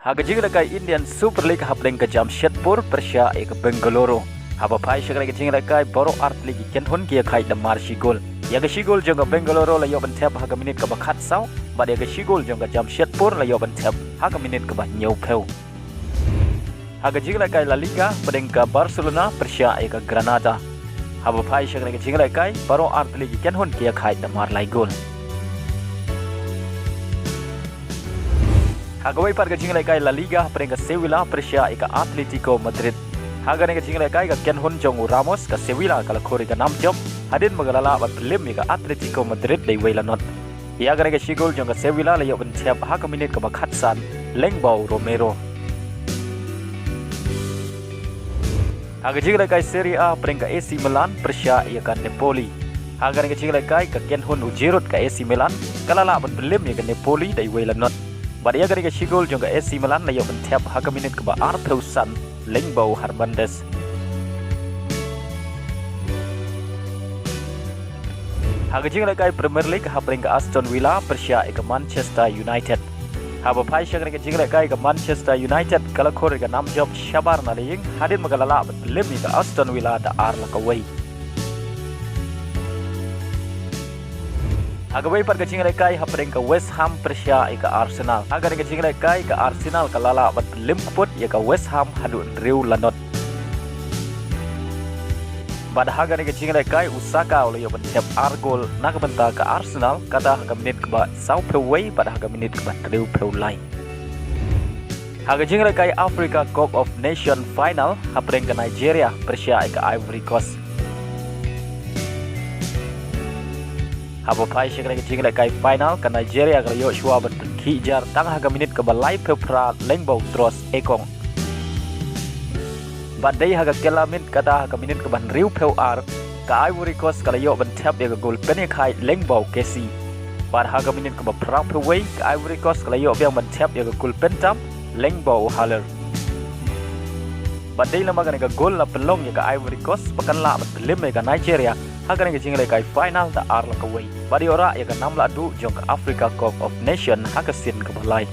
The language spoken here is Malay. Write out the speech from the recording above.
Haga jingla kai Indian Super League hableng ke Jamshedpur Persia ek Bengaluru. Haba pai shagla ke jingla kai Boro Art League ken hon kia kai da marshi gol. Ya ke shigol jong Bengaluru la yoban Thep haga minit ke bakhat sau, bad ya ke shigol jong Jamshedpur la yoban Thep haga minit ke ba nyau peu. Haga jingla kai La Liga pedeng ke Barcelona Persia ek Granada. Haba pai shagla ke jingla kai Boro Art League ken hon kia kai da mar lai gol. Hagawai par ke jinglai kai La Liga perengka Sevilla Persia ika Atletico Madrid. Haga ne ke jinglai kai ka Ken Hun Jong Ramos ka Sevilla kala khori ka nam job. Hadin magalala bat lim ika Atletico Madrid dei wailanot. Ia ga ne ke shigol jong ka Sevilla la yoban Thep haka minit ka bakhatsan Lengbau Romero. Haga jinglai kai Serie A perengka AC Milan Persia ika Napoli. Haga ne ke jinglai kai ka Ken Hun Ujerut ka AC Milan kala la bat lim ika Napoli dei wailanot. Badia kali ke shigol jong AC Milan la yoban Thep haga minit ke ba Artheusan Lengbau Hernandez. Haga jing la kai Premier League ha pring ke Aston Villa Persia ke Manchester United. Haba pai shagre ke jing la kai ke Manchester United kala khore ke nam job shabar na ling hadin magalala bat lemi ke Aston Villa da ar la kawai. Hagawai par ke jinglai kai hapring ke West Ham Persia ika Arsenal. Haga ke jinglai kai ke Arsenal kalala bat limput ya ke West Ham hadun riu lanot. Bad haga ke jinglai kai Saka oleh yoban Thep argol nak benta ke Arsenal kata haga minit ke ba sau peway bad haga minit ke ba riu pewlai. Haga jinglai kai Africa Cup of Nation final hapring ke Nigeria Persia ika Ivory Coast. Haba pai shagla ke jingla kai final ke Nigeria ke Joshua bat khijar tang haga minit ke balai pepra Lengbau Tros ekong. Badai haga kelamit kata haga minit ke ban riu peu ar ke Ivory Coast ke yo ban Thep ya ke gol pen khai Lengbau Kesi. Bad haga minit ke ba prang peway ke Ivory Coast ke yo biang ban Thep ya ke gol pen tam Lengbau Haller. Badai lama ke gol la pelong ya ke Ivory Coast pakan la bat lim ke Nigeria. Haga ne jinglai kai final da ar la kawai. Badi ora ya ke nam Lahduh jong Africa Cup of Nation haga sin ke balai.